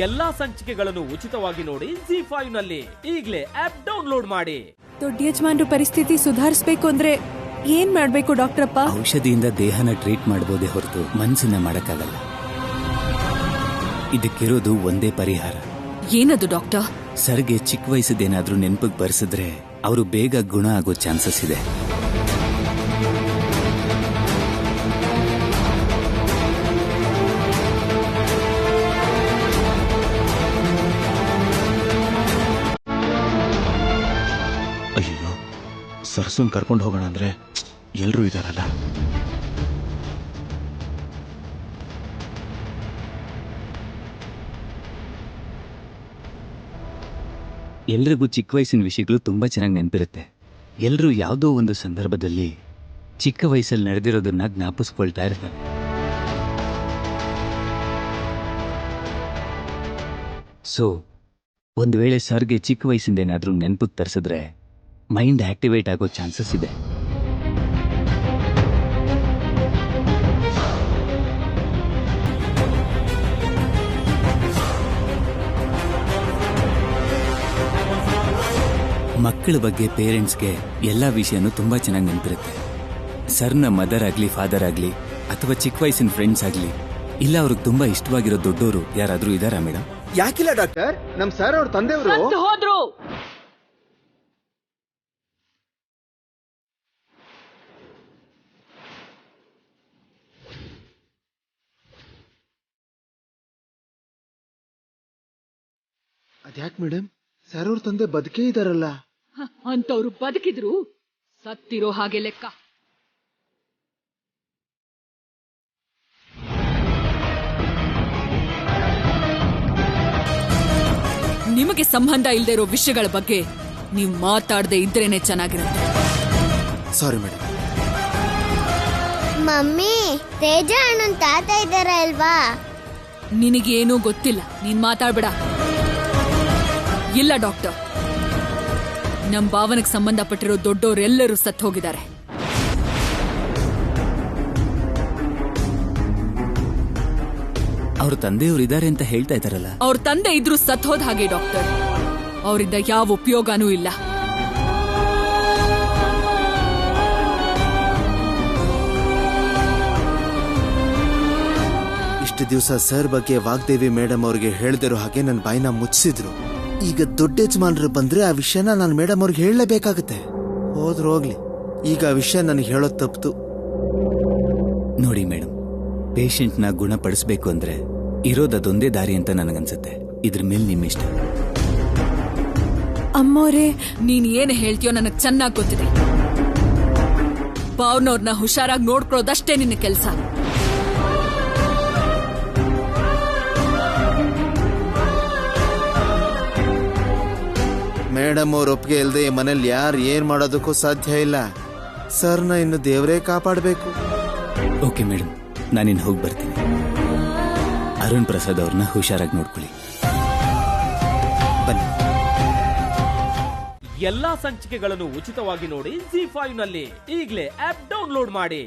ಎಲ್ಲಾ ಸಂಚಿಕೆಗಳನ್ನು ಉಚಿತವಾಗಿ ನೋಡಿ ZEE5 ನಲ್ಲಿ. ಈಗಲೇ ಆಪ್ ಡೌನ್ಲೋಡ್ ಮಾಡಿ. ದೊಡ್ಡ ಯಜಮಾನ್ರ ಪರಿಸ್ಥಿತಿ ಸುಧಾರಿಸಬೇಕು ಅಂದ್ರೆ ಏನ್ ಮಾಡ್ಬೇಕು ಡಾಕ್ಟರಪ್ಪ? ಔಷಧಿಯಿಂದ ದೇಹನ ಟ್ರೀಟ್ ಮಾಡಬಹುದೇ ಹೊರತು ಮನಸ್ಸನ್ನ ಮಾಡಕ್ಕಾಗಲ್ಲ. ಇದಕ್ಕಿರೋದು ಒಂದೇ ಪರಿಹಾರ. ಏನದು ಡಾಕ್ಟರ್? ಸರ್ಗೆ ಚಿಕ್ಕ ವಯಸ್ಸದೇನಾದ್ರೂ ನೆನಪಿಗೆ ಬರ್ಸಿದ್ರೆ ಅವರು ಬೇಗ ಗುಣ ಆಗೋ ಚಾನ್ಸಸ್ ಇದೆ. ಅಯ್ಯೋ, ಸರ್ಸನ್ ಕರ್ಕೊಂಡು ಹೋಗೋಣ ಅಂದ್ರೆ ಎಲ್ರೂ ಇದಾರಲ್ಲ. ಎಲ್ರಿಗೂ ಚಿಕ್ಕ ವಯಸ್ಸಿನ ವಿಷಯಗಳು ತುಂಬಾ ಚೆನ್ನಾಗಿ ನೆನಪಿರುತ್ತೆ. ಎಲ್ಲರೂ ಯಾವುದೋ ಒಂದು ಸಂದರ್ಭದಲ್ಲಿ ಚಿಕ್ಕ ವಯಸ್ಸಲ್ಲಿ ನಡೆದಿರೋದನ್ನ ಜ್ಞಾಪಿಸ್ಕೊಳ್ತಾ ಇರ್ತಾರೆ. ಸೊ ಒಂದು ವೇಳೆ ಸರ್ಗೆ ಚಿಕ್ಕ ವಯಸ್ಸಿಂದ ಏನಾದ್ರೂ ನೆನಪಿಗೆ ತರಿಸಿದ್ರೆ ಮೈಂಡ್ ಆಕ್ಟಿವೇಟ್ ಆಗೋ ಚಾನ್ಸಸ್ ಇದೆ. ಮಕ್ಕಳ ಬಗ್ಗೆ ಪೇರೆಂಟ್ಸ್ಗೆ ಎಲ್ಲಾ ವಿಷಯನೂ ತುಂಬಾ ಚೆನ್ನಾಗಿ ನೆನಪಿರುತ್ತೆ. ಸರ್ನ ಮದರ್ ಆಗ್ಲಿ, ಫಾದರ್ ಆಗ್ಲಿ, ಅಥವಾ ಚಿಕ್ಕ ವಯಸ್ಸಿನ ಫ್ರೆಂಡ್ಸ್ ಆಗ್ಲಿ, ಇಲ್ಲ ಅವ್ರಿಗೆ ತುಂಬಾ ಇಷ್ಟವಾಗಿರೋ ದೊಡ್ಡವರು ಯಾರಾದ್ರೂ ಇದಾರಾ ಮೇಡಮ್? ಯಾಕಿಲ್ಲ ಡಾಕ್ಟರ್, ನಮ್ ಸರ್ ಅವ್ರ ತಂದೆಯವರು ಹೋದ್ರು. ಅದ್ಯಾಕ್ ಮೇಡಮ್, ಸರ್ ಅವ್ರ ತಂದೆ ಬದುಕೇ ಇದಾರಲ್ಲ? ಅಂತವ್ರು ಬದುಕಿದ್ರು ಸತ್ತಿರೋ ಹಾಗೆ ಲೆಕ್ಕ. ನಿಮಗೆ ಸಂಬಂಧ ಇಲ್ಲದೆ ಇರೋ ವಿಷಯಗಳ ಬಗ್ಗೆ ನೀವು ಮಾತಾಡದೆ ಇದ್ರೇನೆ ಚೆನ್ನಾಗಿರುತ್ತೆ. Sorry madam. ಮಮ್ಮಿ, ತೇಜ ಅಣ್ಣನ್ ತಾತ ಇದ್ದಾರ ಅಲ್ವಾ? ನಿನಗೇನೂ ಗೊತ್ತಿಲ್ಲ, ನೀನ್ ಮಾತಾಡ್ಬೇಡ. ಇಲ್ಲ ಡಾಕ್ಟರ್, ನಮ್ ಭಾವನೆಗೆ ಸಂಬಂಧಪಟ್ಟಿರೋ ದೊಡ್ಡವರೆಲ್ಲರೂ ಸತ್ತು ಹೋಗಿದ್ದಾರೆ. ಅವ್ರ ತಂದೆಯವರು ಇದಾರೆ ಅಂತ ಹೇಳ್ತಾ ಇದಾರಲ್ಲ? ಅವ್ರ ತಂದೆ ಇದ್ರು ಸತ್ ಹೋದ ಹಾಗೆ ಡಾಕ್ಟರ್. ಅವರಿಂದ ಯಾವ ಉಪಯೋಗನೂ ಇಲ್ಲ. ಇಷ್ಟು ದಿವಸ ಸರ್ ಬಗ್ಗೆ ವಾಗ್ದೇವಿ ಮೇಡಮ್ ಅವ್ರಿಗೆ ಹೇಳ್ದಿರೋ ಹಾಗೆ ನನ್ನ ಬಾಯಿನ ಮುಚ್ಚಿಸಿದ್ರು. ಈಗ ದೊಡ್ಡ ಯಜಮಾನ್ರು ಬಂದ್ರೆ ಆ ವಿಷಯನ ನಾನು ಮೇಡಮ್ ಅವ್ರಿಗೆ ಹೇಳಲೇಬೇಕಾಗತ್ತೆ. ಹೋದ್ರು ಹೋಗ್ಲಿ, ಈಗ ಆ ವಿಷಯ ನನಗೆ ಹೇಳೋದ್ ತಪ್ಪಿತು. ನೋಡಿ ಮೇಡಮ್, ಪೇಷಂಟ್ನ ಗುಣಪಡಿಸ್ಬೇಕು ಅಂದ್ರೆ ಇರೋದೊಂದೇ ದಾರಿ ಅಂತ ನನಗನ್ಸುತ್ತೆ. ಇದ್ರ ಮೇಲೆ ನಿಮ್ಮ ಇಷ್ಟ. ಅಮ್ಮೋರೇ, ನೀನ್ ಏನ್ ಹೇಳ್ತೀಯೋ ನನಗ್ ಚೆನ್ನಾಗ್ ಗೊತ್ತಿದೆ. ಭಾವನವ್ರನ್ನ ಹುಷಾರಾಗಿ ನೋಡ್ಕೊಳ್ಳೋದಷ್ಟೇ ನಿನ್ನ ಕೆಲ್ಸ. ಮೇಡಮ್ ಅವ್ರ ಒಪ್ಪಿಗೆ ಇಲ್ಲದೆ ಈ ಮನೇಲಿ ಯಾರು ಏನ್ ಮಾಡೋದಕ್ಕೂ ಸಾಧ್ಯ ಇಲ್ಲ. ಸರ್ನ ಇನ್ನು ದೇವರೇ ಕಾಪಾಡಬೇಕು. ಓಕೆ ಮೇಡಮ್, ನಾನಿನ್ ಹೋಗಿ ಬರ್ತೀನಿ. ಅರುಣ್ ಪ್ರಸಾದ್ ಅವ್ರನ್ನ ಹುಷಾರಾಗಿ ನೋಡ್ಕೊಳ್ಳಿ. ಬನ್ನಿ. ಎಲ್ಲಾ ಸಂಚಿಕೆಗಳನ್ನು ಉಚಿತವಾಗಿ ನೋಡಿ ZEE5 ನಲ್ಲಿ. ಈಗಲೇ ಆಪ್ ಡೌನ್ಲೋಡ್ ಮಾಡಿ.